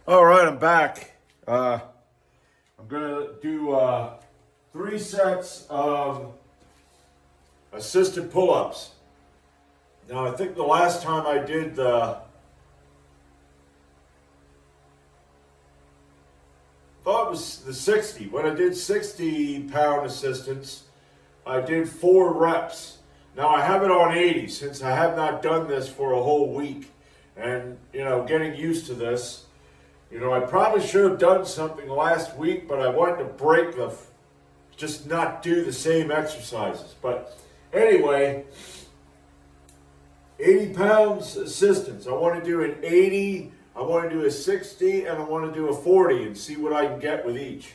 All right, I'm back. I'm gonna do 3 sets of assisted pull-ups. Now, I think the last time I did thought it was the 60. When I did 60-pound assistants, I did 4 reps. Now I have it on 80 since I have not done this for a whole week, and getting used to this. I probably should have done something last week, but I wanted to just not do the same exercises. But anyway, 80 pounds assistance. I want to do an 80, I want to do a 60, and I want to do a 40 and see what I can get with each.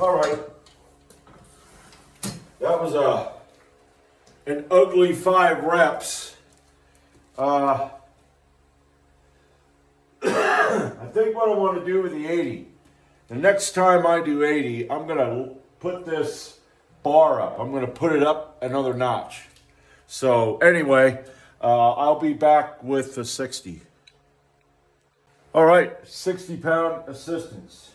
All right. That was an ugly 5 reps. I think what I want to do with the 80, the next time I do 80, I'm going to put this bar up. I'm going to put it up another notch. So anyway, I'll be back with the 60. All right, 60-pound assistance.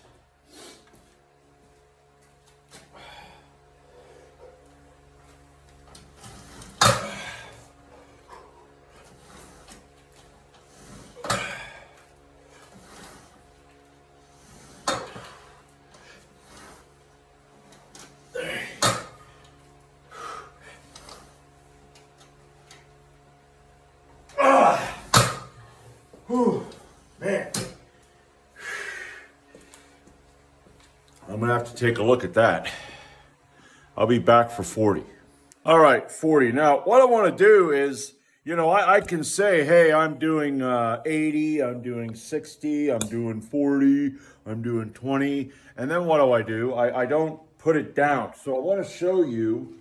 Whew, man. I'm going to have to take a look at that. I'll be back for 40. All right, 40. Now, what I want to do is, I can say, hey, I'm doing 80, I'm doing 60, I'm doing 40, I'm doing 20. And then what do? I don't put it down. So I want to show you.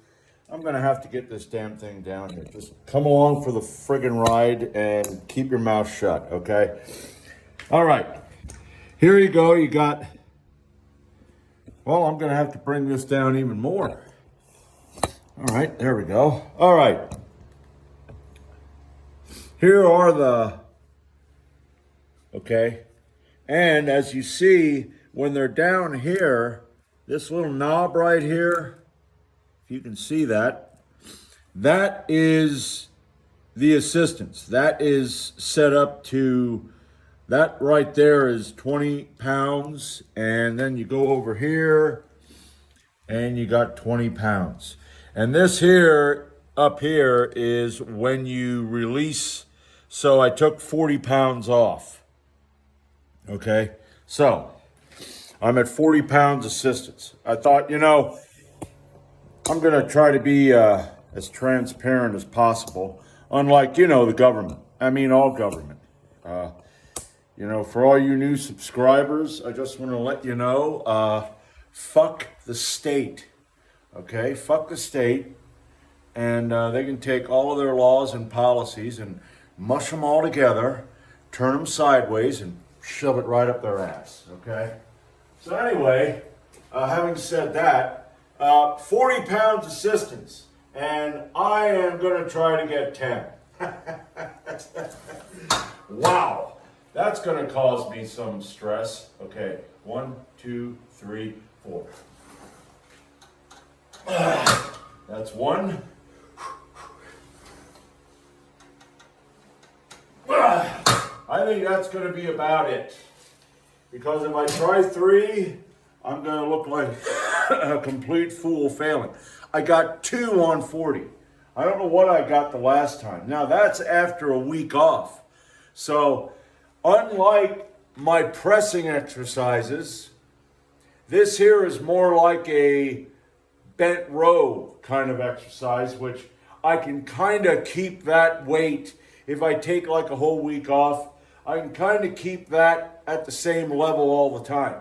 I'm going to have to get this damn thing down here. Just come along for the friggin' ride and keep your mouth shut, okay? All right. Here you go. You got... Well, I'm going to have to bring this down even more. All right. There we go. All right. Here are the... Okay. And as you see, when they're down here, this little knob right here, you can see that. That is the assistance. That is set up to, that right there is 20 pounds. And then you go over here and you got 20 pounds. And this here, up here, is when you release. So I took 40 pounds off. Okay, so I'm at 40 pounds assistance. I thought, I'm going to try to be as transparent as possible, unlike, the government. I mean, all government. For all you new subscribers, I just want to let you know, fuck the state, okay? Fuck the state, and they can take all of their laws and policies and mush them all together, turn them sideways, and shove it right up their ass, okay? So anyway, having said that, 40 pounds assistance, and I am going to try to get 10. Wow, that's going to cause me some stress. Okay, 1, 2, 3, 4. That's 1. I think that's going to be about it. Because if I try 3, I'm going to look like a complete fool failing. I got 2 on 40. I don't know what I got the last time. Now, that's after a week off. So, unlike my pressing exercises, this here is more like a bent row kind of exercise, which I can kind of keep that weight. If I take like a whole week off, I can kind of keep that at the same level all the time.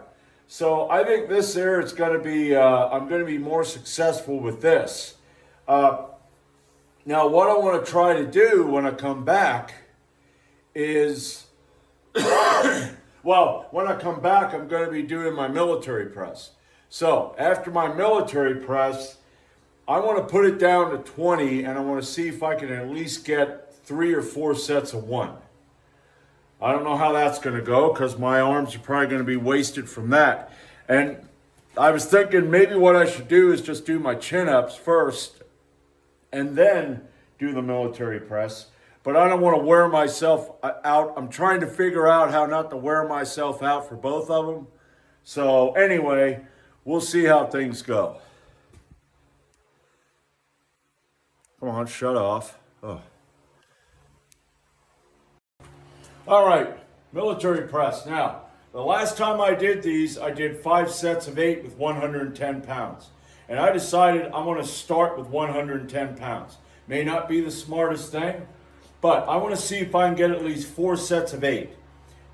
So I think this here it's going to be, I'm going to be more successful with this. Uh, Now, what I want to try to do when I come back is, well, when I come back, I'm going to be doing my military press. So after my military press, I want to put it down to 20 and I want to see if I can at least get 3 or 4 sets of 1. I don't know how that's going to go because my arms are probably going to be wasted from that. And I was thinking maybe what I should do is just do my chin-ups first and then do the military press. But I don't want to wear myself out. I'm trying to figure out how not to wear myself out for both of them. So anyway, we'll see how things go. Come on, shut off. Oh. All right, military press. Now, the last time I did these, I did 5 sets of 8 with 110 pounds. And I decided I want to start with 110 pounds. May not be the smartest thing, but I want to see if I can get at least 4 sets of 8.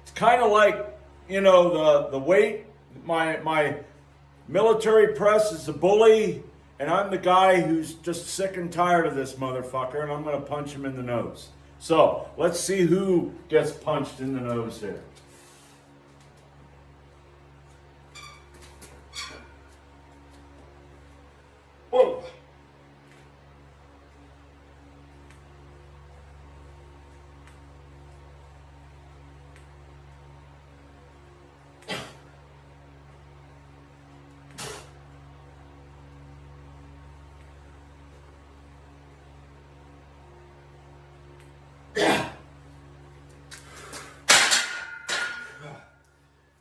It's kind of like, you know, the weight. My military press is the bully, and I'm the guy who's just sick and tired of this motherfucker, and I'm going to punch him in the nose. So let's see who gets punched in the nose here. Whoa.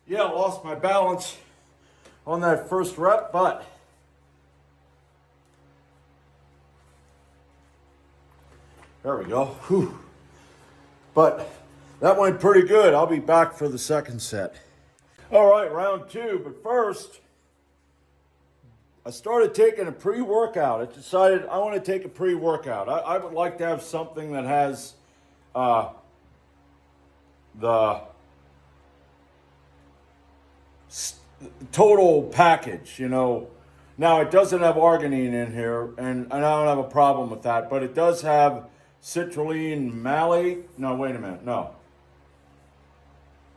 Yeah, lost my balance on that first rep, but there we go. Whew. But that went pretty good. I'll be back for the second set. All right, round 2. But first, I started taking a pre-workout. I decided I want to take a pre-workout. I would like to have something that has the total package, you know. Now, it doesn't have arginine in here, and I don't have a problem with that, but it does have citrulline malate. No, wait a minute. No.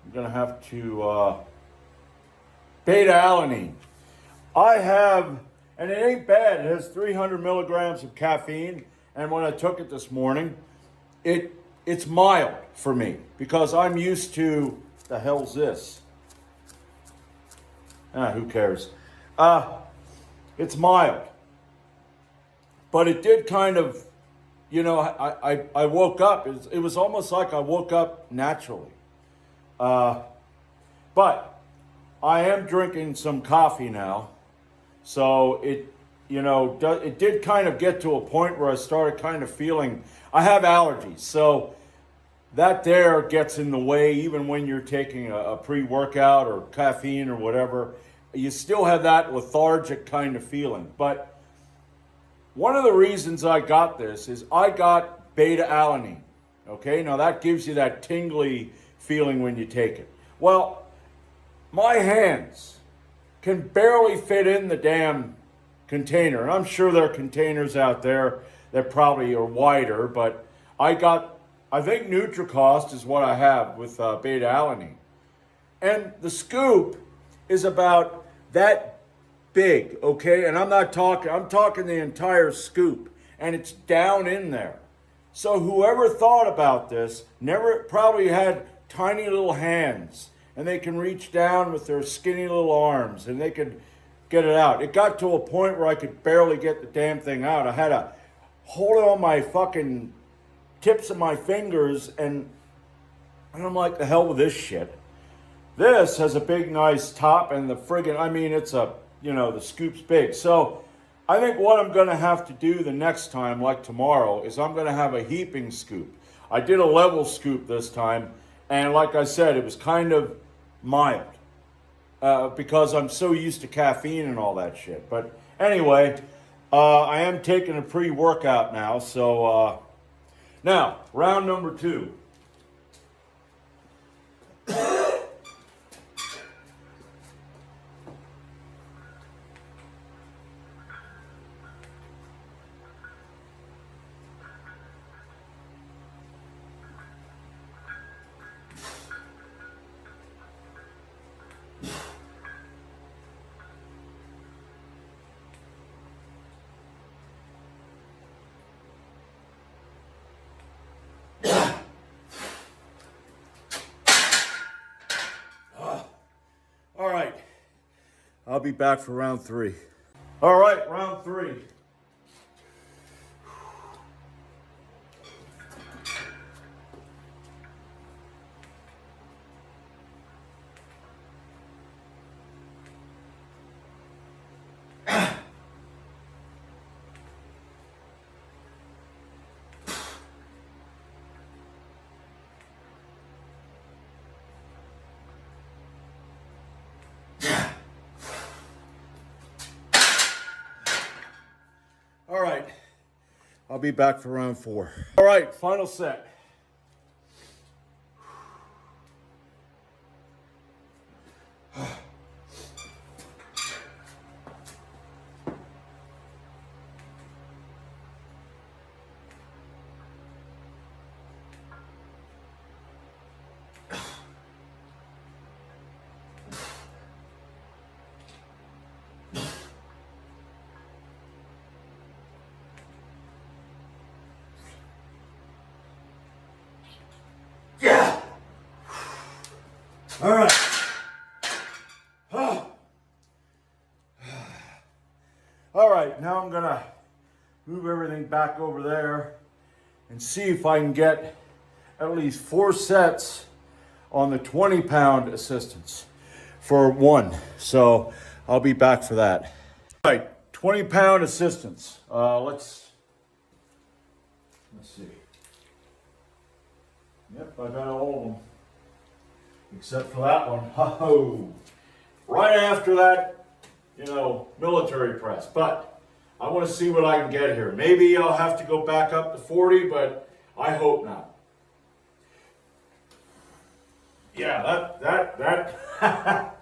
I'm going to have to beta-alanine. I have, and it ain't bad. It has 300 milligrams of caffeine, and when I took it this morning, it's mild for me because I'm used to, the hell's this? Who cares? It's mild. But it did kind of, you know, I woke up. It was almost like I woke up naturally. But I am drinking some coffee now. So it, you know, it did kind of get to a point where I started kind of feeling, I have allergies. So that there gets in the way even when you're taking a pre-workout or caffeine or whatever. You still have that lethargic kind of feeling. But one of the reasons I got this is I got beta-alanine. Okay, now that gives you that tingly feeling when you take it. Well, my hands can barely fit in the damn container. And I'm sure there are containers out there that probably are wider, but I think Nutricost is what I have with beta-alanine. And the scoop is about that big, okay? And I'm talking the entire scoop, and it's down in there. So whoever thought about this never probably had tiny little hands, and they can reach down with their skinny little arms, and they could get it out. It got to a point where I could barely get the damn thing out. I had to hold it on my fucking tips of my fingers, and I'm like, the hell with this shit. This has a big, nice top, and the friggin', I mean, it's a, you know, the scoop's big. So I think what I'm going to have to do the next time, like tomorrow, is I'm going to have a heaping scoop. I did a level scoop this time, and like I said, it was kind of mild because I'm so used to caffeine and all that shit. But anyway, I am taking a pre-workout now. So now, round number 2. All right. I'll be back for round 3. All right, round 3. All right. I'll be back for round 4. All right, final set. Yeah. All right. All right, now I'm gonna move everything back over there and see if I can get at least 4 sets on the 20-pound assistance for 1. So I'll be back for that. All right, 20-pound assistance. Let's see. Yep, I got all of them. Except for that one. Oh, right after that, military press. But I want to see what I can get here. Maybe I'll have to go back up to 40, but I hope not. Yeah, that.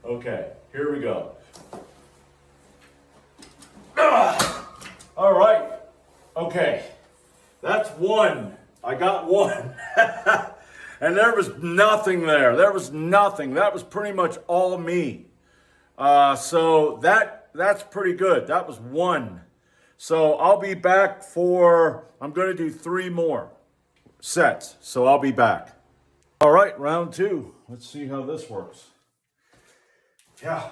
Okay, here we go. All right. Okay, that's 1. I got 1. And there was nothing there. There was nothing. That was pretty much all me. So that's pretty good. That was 1. So I'll be back I'm going to do 3 more sets. So I'll be back. All right, round 2. Let's see how this works. Yeah.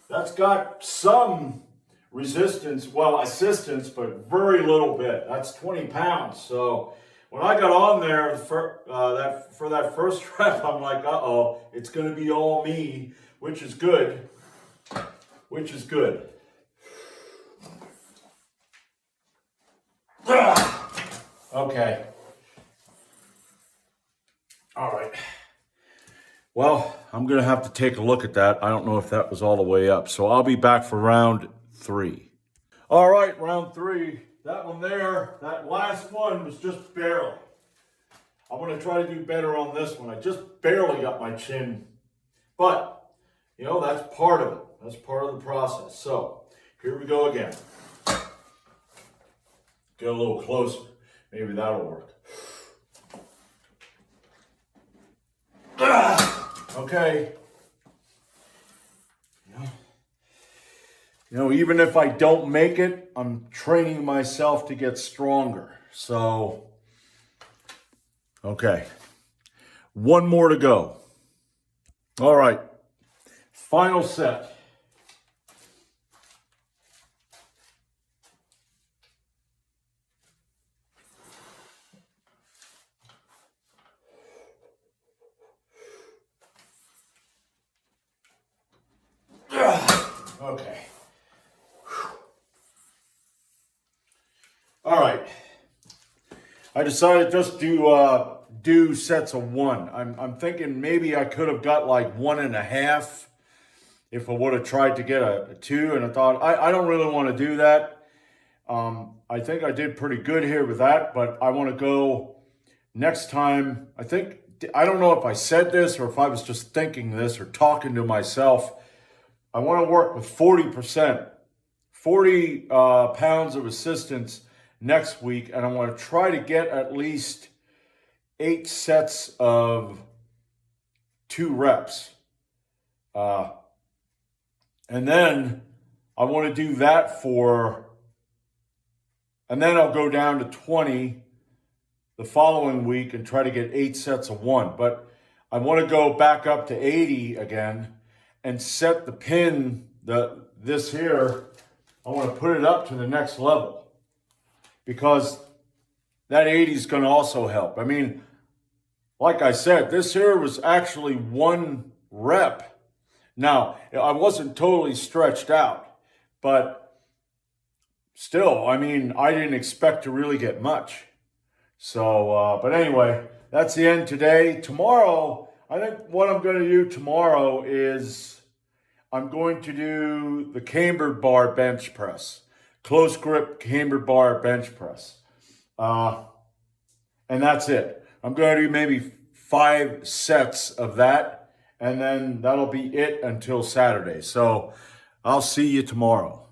That's got some resistance, assistance, but very little bit. That's 20 pounds. So when I got on there for that first rep, I'm like, uh-oh, it's going to be all me, which is good. Okay. All right. Well, I'm going to have to take a look at that. I don't know if that was all the way up. So I'll be back for round 3. All right, round 3. That one there, that last one was just barely. I'm going to try to do better on this one. I just barely got my chin. But, that's part of it. That's part of the process. So, here we go again. Get a little closer. Maybe that'll work. Okay. Even if I don't make it, I'm training myself to get stronger. So, okay. 1 more to go. All right. Final set. Okay. All right. I decided just to do sets of 1. I'm thinking maybe I could have got like 1.5 if I would have tried to get a 2, and I thought I don't really want to do that. I think I did pretty good here with that, but I want to go next time. I don't know if I said this or if I was just thinking this or talking to myself. I want to work with 40%, 40 pounds of assistance next week, and I want to try to get at least 8 sets of 2 reps. And then I want to do that and then I'll go down to 20 the following week and try to get 8 sets of 1. But I want to go back up to 80 again and set the pin, this here, I want to put it up to the next level because that 80 is going to also help. I mean, like I said, this here was actually 1 rep. Now, I wasn't totally stretched out, but still, I mean, I didn't expect to really get much. So, but anyway, that's the end today. Tomorrow, I think what I'm going to do tomorrow is I'm going to do the cambered bar bench press, close grip cambered bar bench press. And that's it. I'm going to do maybe 5 sets of that, and then that'll be it until Saturday. So I'll see you tomorrow.